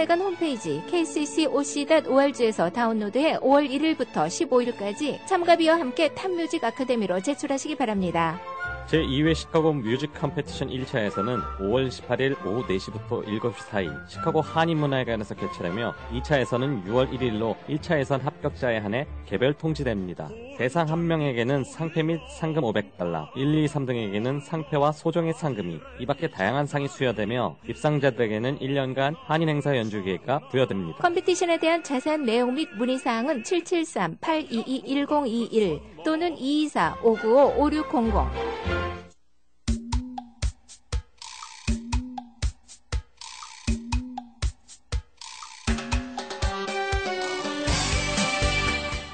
박물관 홈페이지 kccoc.org에서 다운로드해 5월 1일부터 15일까지 참가비와 함께 탑뮤직 아카데미로 제출하시기 바랍니다. 제2회 시카고 뮤직 컴페티션 1차에서는 5월 18일 오후 4시부터 7시 사이 시카고 한인문화회관에서 개최하며 2차에서는 6월 1일로 1차 예선 합격자에 한해 개별 통지됩니다. 대상 1명에게는 상패 및 상금 $500, 1, 2, 3등에게는 상패와 소정의 상금이 이밖에 다양한 상이 수여되며 입상자들에게는 1년간 한인 행사 연주 기회가 부여됩니다. 컴피티션에 대한 자세한 내용 및 문의사항은 773-822-1021 또는 224-595-5600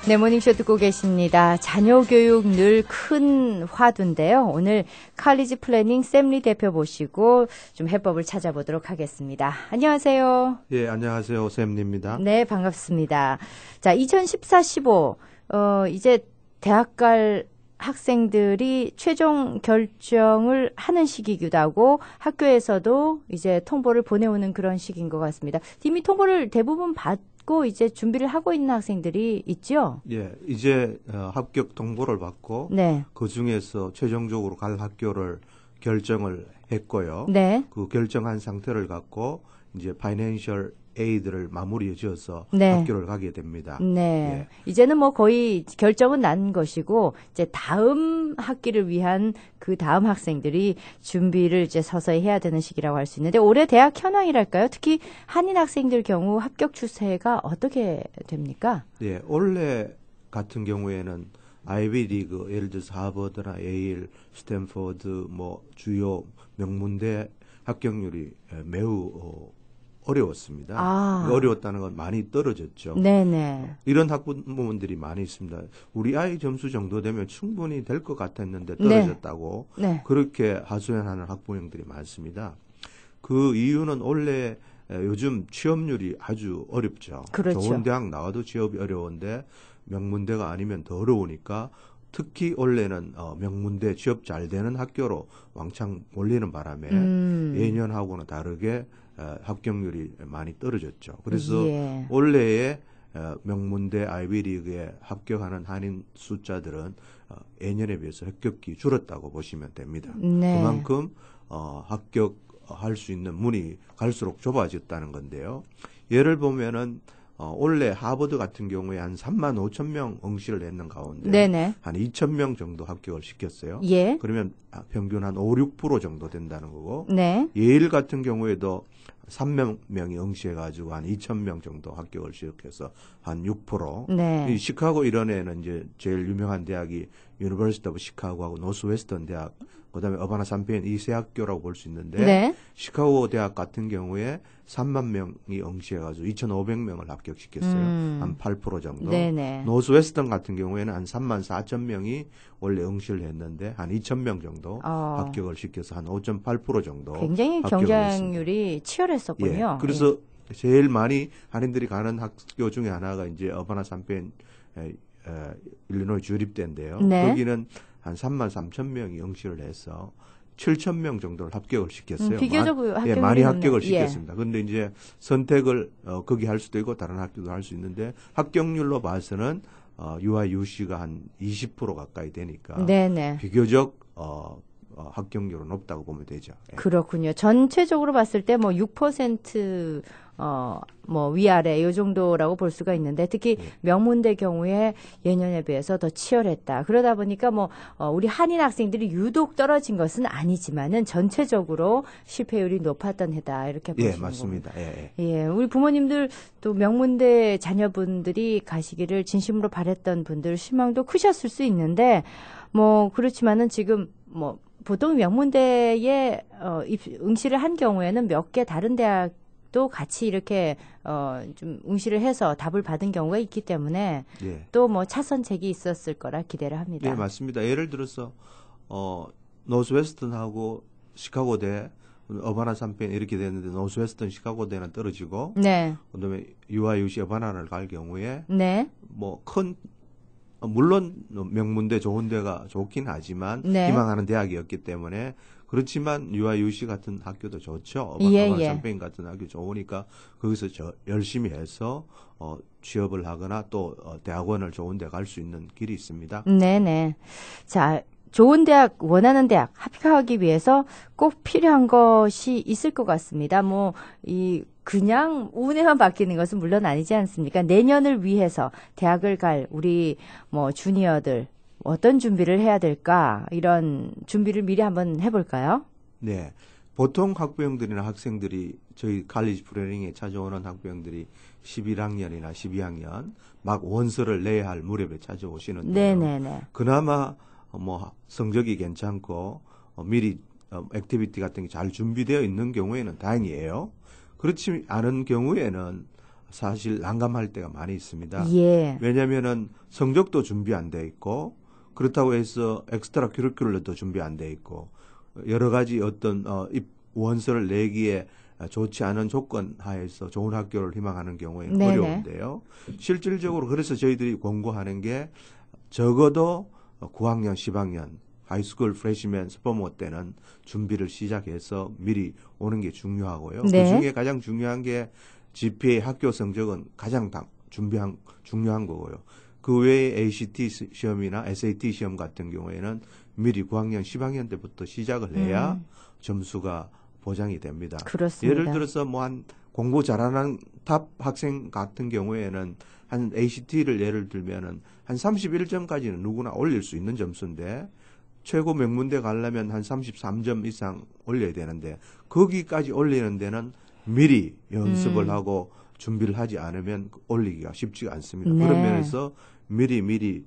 네, 모닝쇼 듣고 계십니다. 자녀 교육 늘 큰 화두인데요. 오늘 칼리지 플래닝 샘리 대표 모시고 좀 해법을 찾아보도록 하겠습니다. 안녕하세요. 예, 안녕하세요. 샘리입니다. 네, 반갑습니다. 자, 2014-15 이제 대학 갈 학생들이 최종 결정을 하는 시기이기도 하고 학교에서도 이제 통보를 보내오는 그런 시기인 것 같습니다. 이미 통보를 대부분 받고 이제 준비를 하고 있는 학생들이 있죠? 예, 이제 합격 통보를 받고 네. 그 중에서 최종적으로 갈 학교를 결정을 했고요. 네. 그 결정한 상태를 갖고 이제 파이낸셜 에이드를 마무리해 지어서 네. 학교를 가게 됩니다. 네. 예. 이제는 뭐 거의 결정은 난 것이고 이제 다음 학기를 위한 그 다음 학생들이 준비를 이제 서서히 해야 되는 시기라고 할 수 있는데 올해 대학 현황이랄까요? 특히 한인 학생들 경우 합격 추세가 어떻게 됩니까? 예, 올해 같은 경우에는 아이비 리그, 예를 들어서 하버드나 예일, 스탠포드 뭐 주요 명문대 합격률이 매우 어려웠습니다. 어려웠다는 건 많이 떨어졌죠. 네네. 이런 학부모님들이 많이 있습니다. 우리 아이 점수 정도 되면 충분히 될 것 같았는데 떨어졌다고 네. 그렇게 하소연하는 학부모님들이 많습니다. 그 이유는 원래 요즘 취업률이 아주 어렵죠. 그렇죠. 좋은 대학 나와도 취업이 어려운데 명문대가 아니면 더 어려우니까 특히 원래는 명문대 취업 잘 되는 학교로 왕창 몰리는 바람에 예년하고는 다르게 합격률이 많이 떨어졌죠. 그래서 예. 올해의 명문대 아이비리그에 합격하는 한인 숫자들은 예년에 비해서 합격이 줄었다고 보시면 됩니다. 네. 그만큼 합격할 수 있는 문이 갈수록 좁아졌다는 건데요. 예를 보면은 올해 하버드 같은 경우에 한 3만 5천 명 응시를 했는 가운데 네네. 한 2천 명 정도 합격을 시켰어요. 예. 그러면 평균 한 5, 6% 정도 된다는 거고 네. 예일 같은 경우에도 3명이 응시해가지고 한 2천 명 정도 합격을 시작해서 한 6%. 네. 이 시카고 이런 애는 이제 제일 유명한 대학이 유니버시티 오브 시카고하고 노스웨스턴 대학, 그다음에 어바나 삼페인 이 세 학교라고 볼 수 있는데 네. 시카고 대학 같은 경우에 3만 명이 응시해가지고 2,500명을 합격시켰어요. 한 8% 정도. 네네. 노스웨스턴 같은 경우에는 한 3만 4천 명이 원래 응시를 했는데 한 2천 명 정도 합격을 시켜서 한 5.8% 정도. 굉장히 경쟁률이 치열했었군요. 예, 그래서 제일 많이 한인들이 가는 학교 중에 하나가 이제 어바나 삼펜 일리노이 주립대인데요. 네. 거기는 한 3만 3천 명이 응시를 해서 7천 명 정도를 합격을 시켰어요. 비교적 많이 합격을 시켰습니다. 그런데 이제 선택을 거기 할 수도 있고 다른 학교도 할 수 있는데 합격률로 봐서는 UIUC가 한 20% 가까이 되니까 네네. 비교적 합격률은 높다고 보면 되죠. 예. 그렇군요. 전체적으로 봤을 때 뭐 6% 뭐 위아래 요 정도라고 볼 수가 있는데 특히 명문대 경우에 예년에 비해서 더 치열했다. 그러다 보니까 뭐 우리 한인 학생들이 유독 떨어진 것은 아니지만은 전체적으로 실패율이 높았던 해다 이렇게 보시는 거예요. 맞습니다. 예. 예, 우리 부모님들 또 명문대 자녀분들이 가시기를 진심으로 바랬던 분들 실망도 크셨을 수 있는데 뭐 그렇지만은 지금 뭐 보통 명문대에 응시를 한 경우에는 몇 개 다른 대학도 같이 이렇게 좀 응시를 해서 답을 받은 경우가 있기 때문에 또 뭐 차선책이 있었을 거라 기대를 합니다. 네, 맞습니다. 예를 들어서 노스웨스턴하고 시카고대, 어바나 삼펜 이렇게 됐는데 노스웨스턴 시카고대는 떨어지고 네. 그다음에 UIUC 어바나를 갈 경우에 네. 뭐 큰 물론 명문대 좋은 데가 좋긴 하지만 네. 희망하는 대학이었기 때문에 그렇지만 UIUC 같은 학교도 좋죠. 예, 어바마 예. 샴페인 같은 학교 좋으니까 거기서 열심히 해서 취업을 하거나 또 대학원을 좋은 데 갈 수 있는 길이 있습니다. 네네. 자, 좋은 대학, 원하는 대학 합격하기 위해서 꼭 필요한 것이 있을 것 같습니다. 그냥 운에만 바뀌는 것은 물론 아니지 않습니까? 내년을 위해서 대학을 갈 우리 주니어들 어떤 준비를 해야 될까? 이런 준비를 미리 한번 해볼까요? 네. 보통 학부형들이나 학생들이 저희 칼리지 프레닝에 찾아오는 학부형들이 11학년이나 12학년 막 원서를 내야 할 무렵에 찾아오시는데요. 네네네. 그나마 성적이 괜찮고 미리 액티비티 같은 게 잘 준비되어 있는 경우에는 다행이에요. 그렇지 않은 경우에는 사실 난감할 때가 많이 있습니다. 예. 왜냐면은 성적도 준비 안 돼 있고 그렇다고 해서 엑스트라 커리큘럼도 준비 안 돼 있고 여러 가지 어떤 원서를 내기에 좋지 않은 조건 하에서 좋은 학교를 희망하는 경우에는 네네. 어려운데요. 실질적으로 그래서 저희들이 권고하는 게 적어도 9학년, 10학년 하이스쿨 프레시맨 소포모 때는 준비를 시작해서 미리 오는 게 중요하고요. 네. 그중에 가장 중요한 게 GPA 학교 성적은 가장 중요한 거고요. 그 외에 ACT 시험이나 SAT 시험 같은 경우에는 미리 9학년, 10학년 때부터 시작을 해야 점수가 보장이 됩니다. 그렇습니다. 예를 들어서 공부 잘하는 탑 학생 같은 경우에는 한 ACT를 예를 들면은 한 31점까지는 누구나 올릴 수 있는 점수인데 최고 명문대 가려면 한 33점 이상 올려야 되는데 거기까지 올리는 데는 미리 연습을 하고 준비를 하지 않으면 올리기가 쉽지가 않습니다. 네. 그런 면에서 미리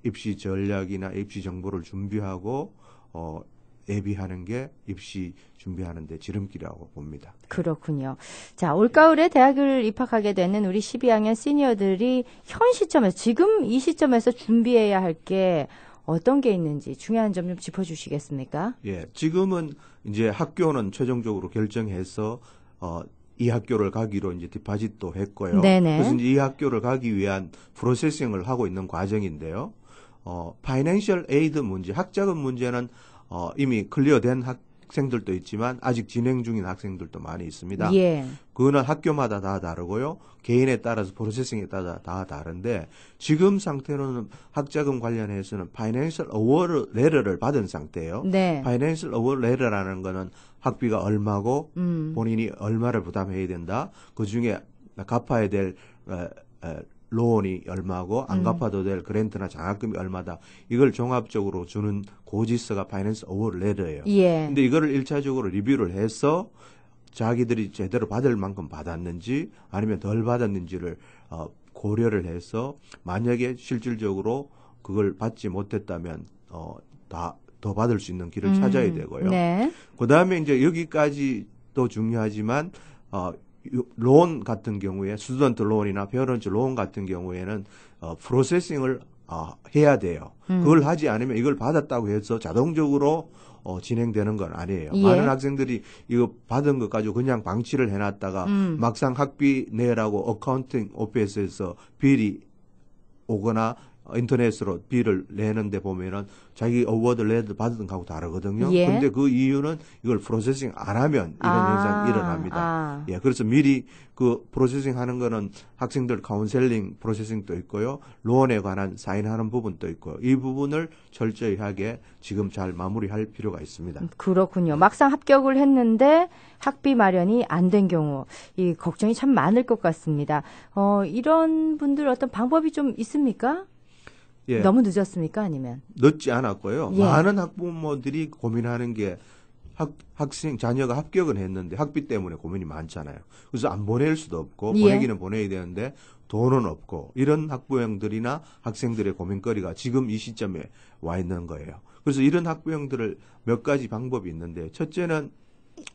입시 전략이나 입시 정보를 준비하고 예비하는 게 입시 준비하는 데 지름길이라고 봅니다. 그렇군요. 자, 올가을에 대학을 입학하게 되는 우리 12학년 시니어들이 현 시점에서, 지금 이 시점에서 준비해야 할 게 어떤 게 있는지 중요한 점 좀 짚어주시겠습니까? 예, 지금은 이제 학교는 최종적으로 결정해서 이 학교를 가기로 이제 디파짓도 했고요. 네네. 그래서 이제 이 학교를 가기 위한 프로세싱을 하고 있는 과정인데요. 파이낸셜 에이드 문제, 학자금 문제는 이미 클리어된 학생들도 있지만 아직 진행 중인 학생들도 많이 있습니다. 예. 그거는 학교마다 다 다르고요. 개인에 따라서 프로세싱에 따라 다 다른데 지금 상태로는 학자금 관련해서는 파이낸셜 어워드 레터를 받은 상태예요. 네. 파이낸셜 어워드 레터라는 거는 학비가 얼마고 본인이 얼마를 부담해야 된다. 그중에 갚아야 될 로온이 얼마고 안 갚아도 될 그랜트나 장학금이 얼마다. 이걸 종합적으로 주는 고지서가 파이낸셜 어워드 레터예요. 예. 근데 이거를 1차적으로 리뷰를 해서 자기들이 제대로 받을 만큼 받았는지 아니면 덜 받았는지를 고려를 해서 만약에 실질적으로 그걸 받지 못했다면 더 받을 수 있는 길을 찾아야 되고요. 네. 그다음에 이제 여기까지 또 중요하지만 론 같은 경우에 스튜던트 론이나 페어런츠 론 같은 경우에는 프로세싱을 해야 돼요. 그걸 하지 않으면 이걸 받았다고 해서 자동적으로 진행되는 건 아니에요. 예. 많은 학생들이 이거 받은 것 가지고 그냥 방치를 해놨다가 막상 학비 내라고 어카운팅 오피스에서 비리 오거나 인터넷으로 비를 내는데 보면은 자기 어워드 레터 받은 거하고 다르거든요. 예. 근데 그 이유는 이걸 프로세싱 안 하면 이런 현상이 일어납니다. 예, 그래서 미리 그 프로세싱 하는 거는 학생들 카운셀링 프로세싱도 있고요. 로언에 관한 사인하는 부분도 있고요. 이 부분을 철저히 하게 지금 잘 마무리할 필요가 있습니다. 그렇군요. 막상 합격을 했는데 학비 마련이 안 된 경우 이 걱정이 참 많을 것 같습니다. 이런 분들 어떤 방법이 좀 있습니까? 예, 너무 늦었습니까? 아니면? 늦지 않았고요. 예. 많은 학부모들이 고민하는 게 학생 자녀가 합격은 했는데 학비 때문에 고민이 많잖아요. 그래서 안 보낼 수도 없고 예. 보내기는 보내야 되는데 돈은 없고 이런 학부형들이나 학생들의 고민거리가 지금 이 시점에 와 있는 거예요. 그래서 이런 학부형들을 몇 가지 방법이 있는데 첫째는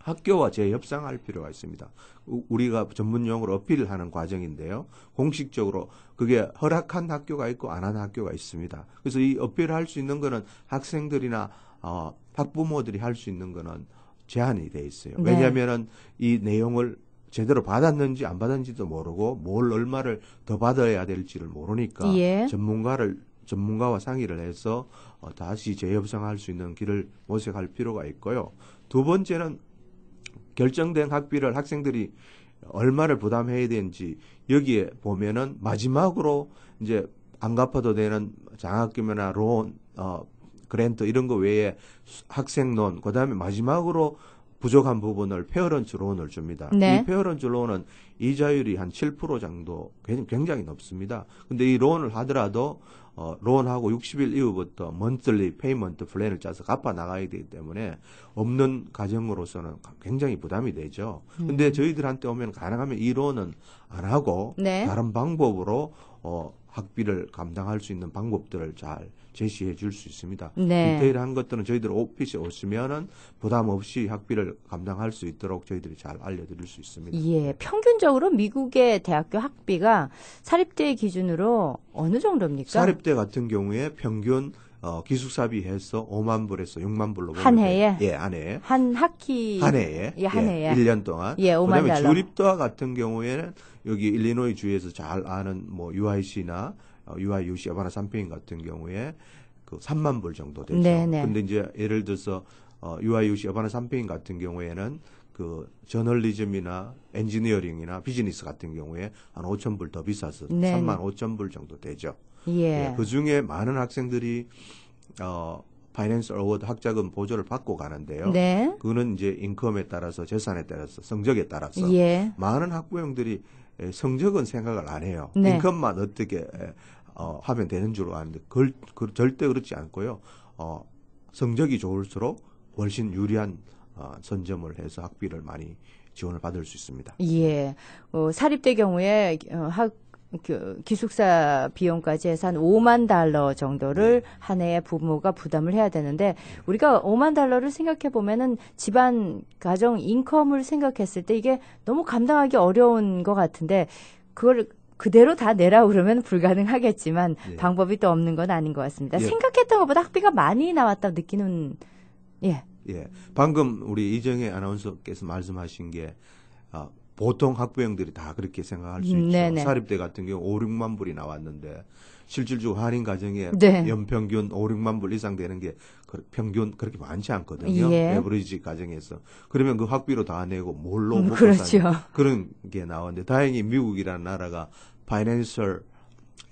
학교와 재협상할 필요가 있습니다. 우리가 전문 용어로 어필을 하는 과정인데요. 공식적으로 그게 허락한 학교가 있고 안 한 학교가 있습니다. 그래서 이 어필을 할 수 있는 거는 학생들이나 학부모들이 할 수 있는 거는 제한이 돼 있어요. 네. 왜냐하면은 이 내용을 제대로 받았는지 안 받았는지도 모르고 뭘 얼마를 더 받아야 될지를 모르니까 예. 전문가를 전문가와 상의를 해서 다시 재협상할 수 있는 길을 모색할 필요가 있고요. 두 번째는 결정된 학비를 학생들이 얼마를 부담해야 되는지 여기에 보면은 마지막으로 이제 안 갚아도 되는 장학금이나 론, 그랜트 이런 거 외에 학생론, 그 다음에 마지막으로 부족한 부분을 페어런츠 론을 줍니다. 네. 이 페어런츠 론은 이자율이 한 7% 정도 굉장히 높습니다. 근데 이 론을 하더라도 론하고 60일 이후부터 monthly payment 플랜을 짜서 갚아 나가야 되기 때문에 없는 가정으로서는 굉장히 부담이 되죠. 근데 저희들한테 오면 가능하면 이 론은 안 하고 네. 다른 방법으로 학비를 감당할 수 있는 방법들을 잘 제시해 줄 수 있습니다. 네. 디테일한 것들은 저희들 오피스에 오시면은 부담 없이 학비를 감당할 수 있도록 저희들이 잘 알려드릴 수 있습니다. 예, 평균적으로 미국의 대학교 학비가 사립대 기준으로 어느 정도입니까? 사립대 같은 경우에 평균 기숙사비 해서 5만 불에서 6만 불로 보면 한 해에? 예, 한 해에. 한 학기 한 해에. 예, 한 해에. 1년 동안. 예, 5만 그다음에 달러. 주립대 같은 경우에는 여기 일리노이 주에서 잘 아는 뭐 UIC나 UIUC 어바나 삼페인 같은 경우에 그 3만 불 정도 되죠. 네네. 근데 이제 예를 들어서 UIUC 어바나 삼페인 같은 경우에는 그 저널리즘이나 엔지니어링이나 비즈니스 같은 경우에 한 5천 불 더 비싸서 네네. 3만 5천 불 정도 되죠. 예. 그 중에 많은 학생들이 파이낸스 어워드 학자금 보조를 받고 가는데요. 네. 그거는 이제 인컴에 따라서 재산에 따라서 성적에 따라서 예. 많은 학부형들이 성적은 생각을 안 해요. 네. 인컴만 어떻게 하면 되는 줄 아는데 그걸 절대 그렇지 않고요. 성적이 좋을수록 훨씬 유리한 선점을 해서 학비를 많이 지원을 받을 수 있습니다. 예. 사립대 경우에 기숙사 비용까지 해서 한 5만 달러 정도를 한 해에 부모가 부담을 해야 되는데 우리가 5만 달러를 생각해 보면은 집안 가정 인컴을 생각했을 때 이게 너무 감당하기 어려운 것 같은데 그걸 그대로 다 내라 그러면 불가능하겠지만 예. 방법이 또 없는 건 아닌 것 같습니다. 예. 생각했던 것보다 학비가 많이 나왔다 느끼는 예. 예. 방금 우리 이정혜 아나운서께서 말씀하신 게 보통 학부형들이 다 그렇게 생각할 수 있죠. 네네. 사립대 같은 경우 5, 6만 불이 나왔는데 실질적으로 한인 가정에 네. 연평균 5, 6만 불 이상 되는 게 평균 그렇게 많지 않거든요. 예. 에버리지 가정에서. 그러면 그 학비로 다 내고 뭘로 먹고 그렇죠. 사냐. 그런 게 나왔는데 다행히 미국이라는 나라가 파이낸셜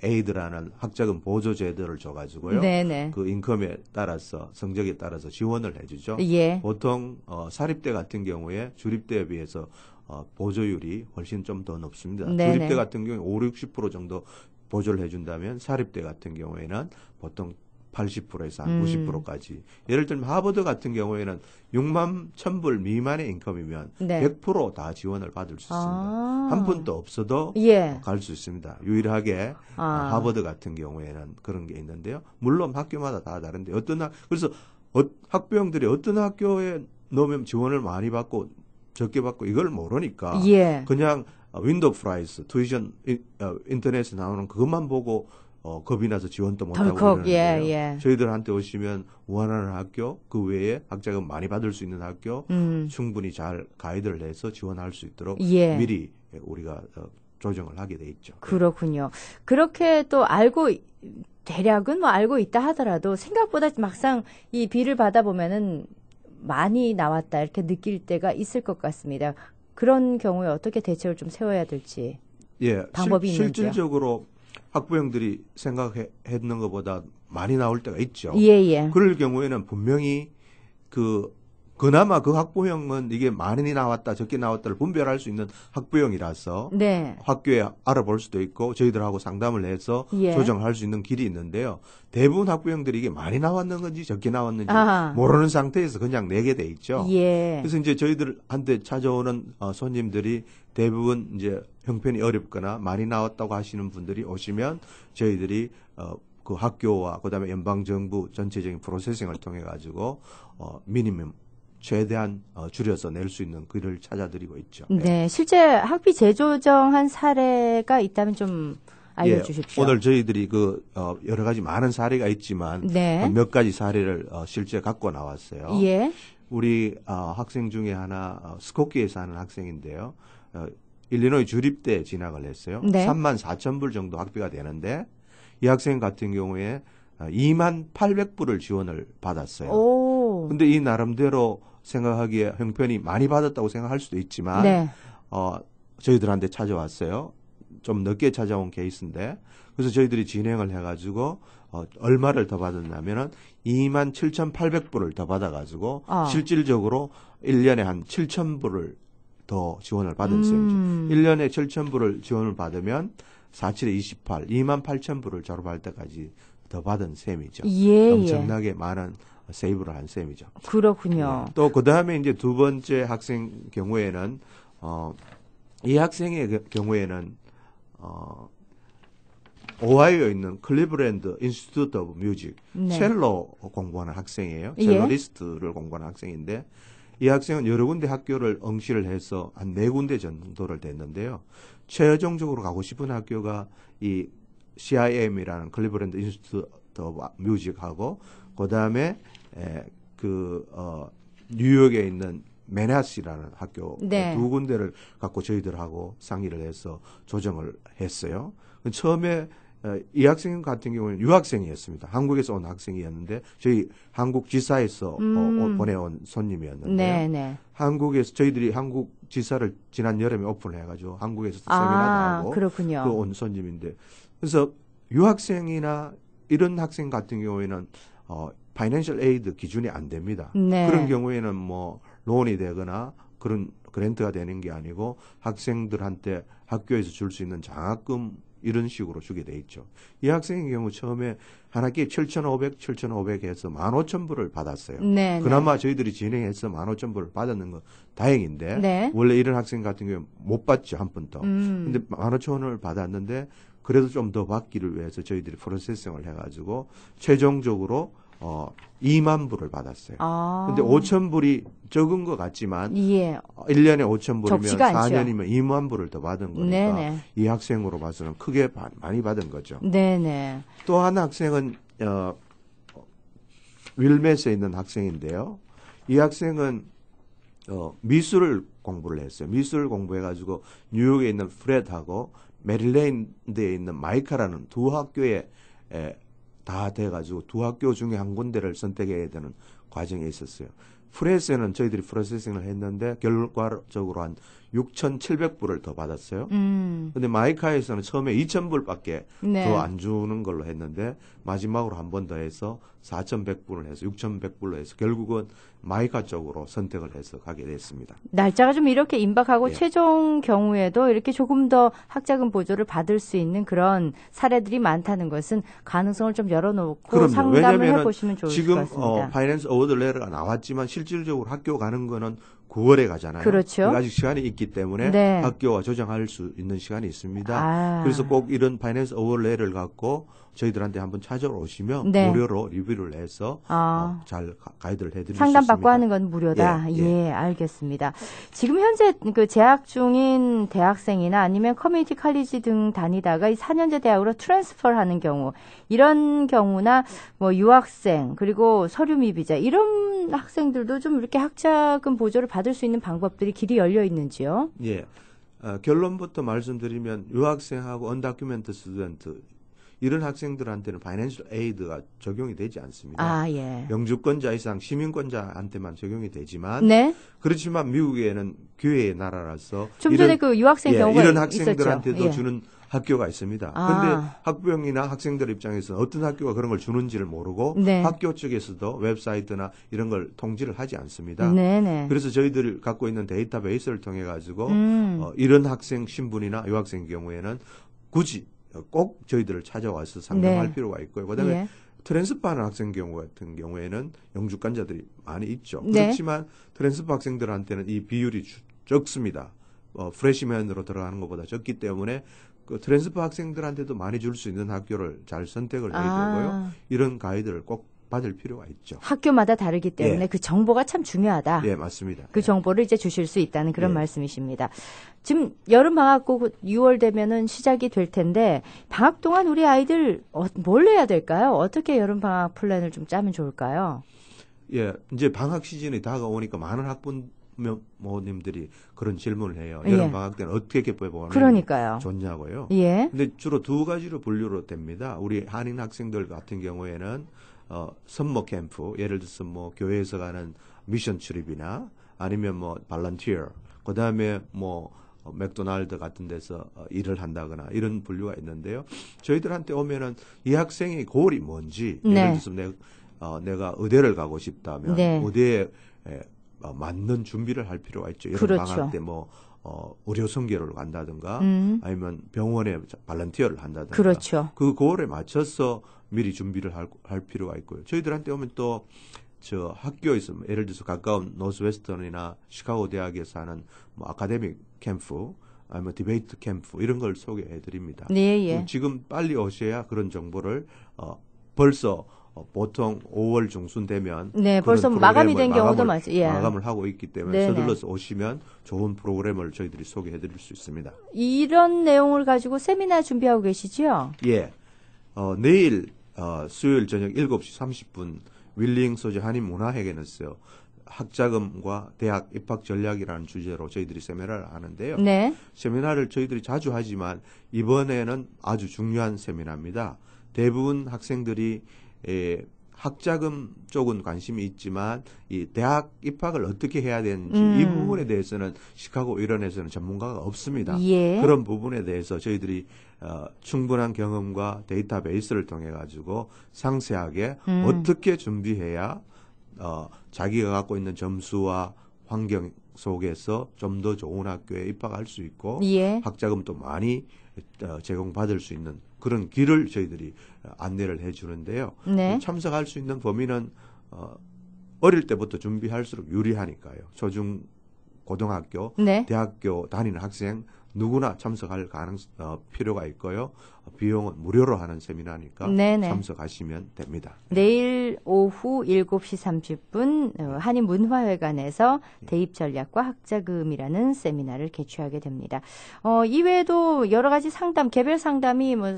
에이드라는 학자금 보조 제도를 줘가지고요. 네네. 그 인컴에 따라서 성적에 따라서 지원을 해주죠. 예. 보통 사립대 같은 경우에 주립대에 비해서 보조율이 훨씬 좀 더 높습니다. 네네. 주립대 같은 경우에 5, 60% 정도 보조를 해준다면 사립대 같은 경우에는 보통 80%에서 한 90%까지. 예를 들면 하버드 같은 경우에는 6만 1,000불 미만의 인컴이면 네. 100% 다 지원을 받을 수 있습니다. 아. 한 푼도 없어도 예. 갈 수 있습니다. 유일하게 하버드 같은 경우에는 그런 게 있는데요. 물론 학교마다 다 다른데 그래서 학부형들이 어떤 학교에 넣으면 지원을 많이 받고 적게 받고 이걸 모르니까 예. 그냥 윈도우 프라이스, 투이션 인터넷에 나오는 그것만 보고 겁이 나서 지원도 못하고 덜컥, 이러는데요. 예. 저희들한테 오시면 원하는 학교, 그 외에 학자금 많이 받을 수 있는 학교 충분히 잘 가이드를 해서 지원할 수 있도록 예. 미리 우리가 조정을 하게 돼 있죠. 그렇군요. 그렇게 또 대략은 뭐 알고 있다 하더라도 생각보다 막상 이 비를 받아보면은 많이 나왔다 이렇게 느낄 때가 있을 것 같습니다. 그런 경우에 어떻게 대책을 좀 세워야 될지 예, 방법이 있는지요? 실질적으로 학부형들이 생각했는 것보다 많이 나올 때가 있죠. 예. 그럴 경우에는 분명히 그나마 그 학부형은 이게 많이 나왔다, 적게 나왔다를 분별할 수 있는 학부형이라서 네. 학교에 알아볼 수도 있고 저희들하고 상담을 해서 예. 조정할 수 있는 길이 있는데요. 대부분 학부형들이 이게 많이 나왔는 건지 적게 나왔는지 아하. 모르는 상태에서 그냥 내게 돼 있죠. 예. 그래서 이제 저희들한테 찾아오는 손님들이 대부분 이제 형편이 어렵거나 많이 나왔다고 하시는 분들이 오시면 저희들이 그 학교와 그다음에 연방 정부 전체적인 프로세싱을 통해 가지고 미니멈 최대한 줄여서 낼 수 있는 글을 찾아드리고 있죠. 네. 실제 학비 재조정한 사례가 있다면 좀 알려주십시오. 예, 오늘 저희들이 여러 가지 많은 사례가 있지만 네. 몇 가지 사례를 실제 갖고 나왔어요. 예. 우리 학생 중에 하나 스코키에 사는 학생인데요. 일리노이 주립대에 진학을 했어요. 네. 3만 4천 불 정도 학비가 되는데 이 학생 같은 경우에 2만 800불을 지원을 받았어요. 오. 근데 이 나름대로 생각하기에 형편이 많이 받았다고 생각할 수도 있지만 네. 저희들한테 찾아왔어요. 좀 늦게 찾아온 케이스인데 그래서 저희들이 진행을 해가지고 얼마를 더 받았냐면은 2만 7,800불을 더 받아가지고 실질적으로 1년에 한 7,000불을 더 지원을 받은 셈이죠. 1년에 7,000불을 지원을 받으면 4, 7에 28, 2만 8,000불을 졸업할 때까지 더 받은 셈이죠. 예, 엄청나게 많은 세이브를 한 셈이죠. 그렇군요. 또 그 다음에 이제 두 번째 학생 경우에는 이 학생의 경우에는 오하이오에 있는 클리브랜드 인스티튜트 오브 뮤직 첼로 공부하는 학생이에요. 첼로리스트를 공부하는 학생인데 이 학생은 여러 군데 학교를 응시를 해서 한 4군데 정도를 됐는데요. 최종적으로 가고 싶은 학교가 이 CIM이라는 클리브랜드 인스티튜트 오브 뮤직하고 그다음에 뉴욕에 있는 맨하스라는 학교 두 군데를 갖고 저희들하고 상의를 해서 조정을 했어요. 처음에 이 학생 같은 경우는 유학생이었습니다. 한국에서 온 학생이었는데 저희 한국 지사에서 보내온 손님이었는데 한국에서 저희들이 한국 지사를 지난 여름에 오픈을 해가지고 한국에서 세미나도 하고 그렇군요. 온 손님인데 그래서 유학생이나 이런 학생 같은 경우에는 파이낸셜 에이드 기준이 안 됩니다. 그런 경우에는 뭐 론이 되거나 그런 그랜트가 되는 게 아니고 학생들한테 학교에서 줄 수 있는 장학금 이런 식으로 주게 돼 있죠. 이 학생의 경우 처음에 한 학기에 7,500 해서 15,000불을 받았어요. 그나마 저희들이 진행해서 15,000불을 받았는 건 다행인데 원래 이런 학생 같은 경우는 못 받죠, 한 푼도. 근데 15,000원을 받았는데 그래도 좀 더 받기를 위해서 저희들이 프로세싱을 해가지고 최종적으로 2만 불을 받았어요. 근데 5,000불이 적은 것 같지만 1년에 5,000불이면 4년이면 2만 불을 더 받은 거니까 이 학생으로 봐서는 크게 많이 받은 거죠. 또 한 학생은 윌맷에 있는 학생인데요. 이 학생은 미술을 공부를 했어요. 미술을 공부해가지고 뉴욕에 있는 프레드하고 메릴랜드에 있는 마이카라는 두 학교에 다 돼가지고 두 학교 중에 한 군데를 선택해야 되는 과정에 있었어요. 프레스에는 저희들이 프로세싱을 했는데 결과적으로 한 6,700불을 더 받았어요. 근데 마이카에서는 처음에 2,000불밖에 더 안 주는 걸로 했는데 마지막으로 한 번 더 해서 4,100불을 해서 6,100불로 해서 결국은 마이카 쪽으로 선택을 해서 가게 됐습니다. 날짜가 좀 이렇게 임박하고 최종 경우에도 이렇게 조금 더 학자금 보조를 받을 수 있는 그런 사례들이 많다는 것은 가능성을 좀 열어놓고 상담을 해보시면 좋을 것 같습니다. 지금 파이낸스 어워드 레터가 나왔지만 실질적으로 학교 가는 거는 9월에 가잖아요. 그렇죠. 아직 시간이 있기 때문에 학교와 조정할 수 있는 시간이 있습니다. 그래서 꼭 이런 파이낸스 어워드 레터를 갖고 저희들한테 한번 찾아오시면 무료로 리뷰를 해서 잘 가이드를 해드릴 수 있습니다. 상담받고 하는 건 무료다. 예, 알겠습니다. 지금 현재 그 재학 중인 대학생이나 아니면 커뮤니티 칼리지 등 다니다가 이 4년제 대학으로 트랜스퍼를 하는 경우, 이런 경우나 뭐 유학생 그리고 서류 미비자 이런 학생들도 좀 이렇게 학자금 보조를 받을 수 있는 방법들이 길이 열려 있는지요? 예. 결론부터 말씀드리면 유학생하고 언다큐멘트 스튜던트 이런 학생들한테는 파이낸셜 에이드가 적용이 되지 않습니다. 영주권자 이상 시민권자한테만 적용이 되지만 그렇지만 미국에는 교회의 나라라서 좀 전에 그 유학생 경우가 이런 학생들한테도 주는 학교가 있습니다. 그런데 학부형이나 학생들 입장에서 어떤 학교가 그런 걸 주는지를 모르고 학교 쪽에서도 웹사이트나 이런 걸 통지를 하지 않습니다. 그래서 저희들 갖고 있는 데이터베이스를 통해 가지고 이런 학생 신분이나 유학생 경우에는 굳이 꼭 저희들을 찾아와서 상담할 필요가 있고요. 그다음에 트랜스파하는 학생 경우 같은 경우에는 영주권자들이 많이 있죠. 그렇지만 트랜스파 학생들한테는 이 비율이 적습니다. 프레시맨으로 들어가는 것보다 적기 때문에 그 트랜스파 학생들한테도 많이 줄 수 있는 학교를 잘 선택을 해야 되고요. 이런 가이드를 꼭 받을 필요가 있죠. 학교마다 다르기 때문에 그 정보가 참 중요하다. 네, 맞습니다. 그 정보를 이제 주실 수 있다는 그런 말씀이십니다. 지금 여름 방학 고 6월 되면은 시작이 될 텐데 방학 동안 우리 아이들 뭘 해야 될까요? 어떻게 여름 방학 플랜을 좀 짜면 좋을까요? 예, 이제 방학 시즌이 다가오니까 많은 학부모님들이 그런 질문을 해요. 예. 여름 방학 때는 어떻게 개법에 보내면 그러니까요. 좋냐고요. 예. 근데 주로 두 가지로 분류로 됩니다. 우리 한인 학생들 같은 경우에는 선머 캠프, 예를 들어서 뭐 교회에서 가는 미션 출입이나 아니면 뭐 발런티어, 그다음에 뭐 맥도날드 같은 데서 일을 한다거나 이런 분류가 있는데요. 저희들한테 오면은 이 학생의 고을이 뭔지, 네. 예를 들어서 내가 의대를 가고 싶다면 네. 의대에 맞는 준비를 할 필요가 있죠. 여름 그렇죠. 방학 때 뭐 의료 선교를 간다든가 아니면 병원에 발런티어를 한다든가 그렇죠. 그 고을에 맞춰서 미리 준비를 할 필요가 있고요. 저희들한테 오면 또 저 학교에서 예를 들어서 가까운 노스웨스턴이나 시카고 대학에서 하는 뭐 아카데믹 캠프 아니면 디베이트 캠프 이런 걸 소개해 드립니다. 네, 예. 지금 빨리 오셔야 그런 정보를 벌써 보통 5월 중순 되면 네, 그런 벌써 마감이 된 프로그램을 경우도 많죠. 예. 마감을 하고 있기 때문에 네네. 서둘러서 오시면 좋은 프로그램을 저희들이 소개해 드릴 수 있습니다. 이런 내용을 가지고 세미나 준비하고 계시죠? 예. 내일 수요일 저녁 7시 30분 윌링 소재 한인문화회관에서 학자금과 대학 입학 전략이라는 주제로 저희들이 세미나를 하는데요. 네. 세미나를 저희들이 자주 하지만 이번에는 아주 중요한 세미나입니다. 대부분 학생들이 학자금 쪽은 관심이 있지만 이 대학 입학을 어떻게 해야 되는지 이 부분에 대해서는 시카고 일원에서는 전문가가 없습니다. 예. 그런 부분에 대해서 저희들이 충분한 경험과 데이터베이스를 통해 가지고 상세하게 어떻게 준비해야 자기가 갖고 있는 점수와 환경 속에서 좀 더 좋은 학교에 입학할 수 있고 예. 학자금도 많이 제공받을 수 있는 그런 길을 저희들이 안내를 해주는데요. 네. 참석할 수 있는 범위는 어릴 때부터 준비할수록 유리하니까요. 초중 고등학교, 네. 대학교 다니는 학생 누구나 참석할 필요가 있고요. 비용은 무료로 하는 세미나니까 네네. 참석하시면 됩니다. 내일 오후 7시 30분 한인문화회관에서 대입 전략과 학자금이라는 세미나를 개최하게 됩니다. 이외에도 여러 가지 상담, 개별 상담이 뭐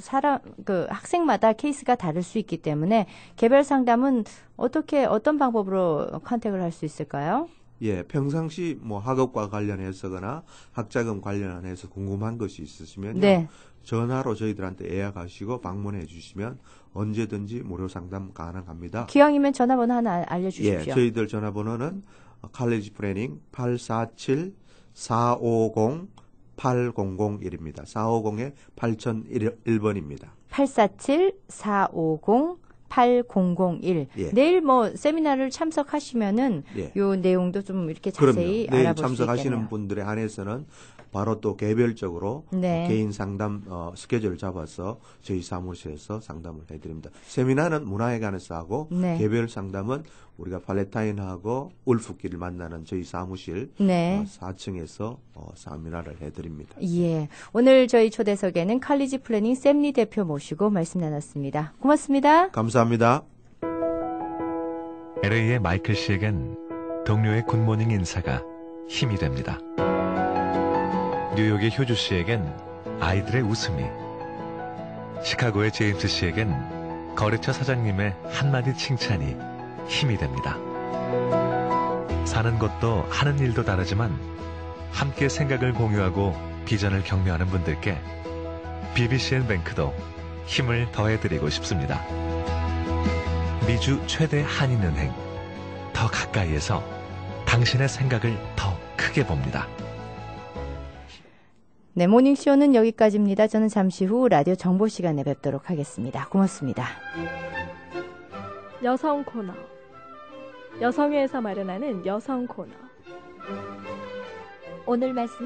학생마다 케이스가 다를 수 있기 때문에 개별 상담은 어떤 방법으로 컨택을 할 수 있을까요? 예, 평상시 뭐 학업과 관련해서거나 학자금 관련해서 궁금한 것이 있으시면요. 네. 전화로 저희들한테 예약하시고 방문해 주시면 언제든지 무료 상담 가능합니다. 기왕이면 전화번호 하나 예, 알려주십시오. 저희들 전화번호는 칼리지 플래닝 847-450-8001입니다. 450에 8001번입니다. 847-450-8001. 예. 내일 뭐 세미나를 참석하시면은 예. 요 내용도 좀 이렇게 그럼요. 자세히 내일 알아볼 수 참석하시는 있겠네요. 분들에 한해서는 바로 또 개별적으로 네. 개인 상담 스케줄을 잡아서 저희 사무실에서 상담을 해드립니다. 세미나는 문화회관에서 하고 네. 개별 상담은 우리가 발레타인하고 울프길을 만나는 저희 사무실 네. 4층에서 세미나를 해드립니다. 예. 오늘 저희 초대석에는 칼리지 플래닝 샘리 대표 모시고 말씀 나눴습니다. 고맙습니다. 감사합니다. LA의 마이클 씨에겐 동료의 굿모닝 인사가 힘이 됩니다. 뉴욕의 효주 씨에겐 아이들의 웃음이, 시카고의 제임스 씨에겐 거래처 사장님의 한마디 칭찬이 힘이 됩니다. 사는 것도 하는 일도 다르지만 함께 생각을 공유하고 비전을 격려하는 분들께 BBCN뱅크도 힘을 더해드리고 싶습니다. 미주 최대 한인은행, 더 가까이에서 당신의 생각을 더 크게 봅니다. 네, 모닝쇼는 여기까지입니다. 저는 잠시 후 라디오 정보 시간에 뵙도록 하겠습니다. 고맙습니다. 여성 코너. 여성회에서 마련하는 여성 코너. 오늘 말씀은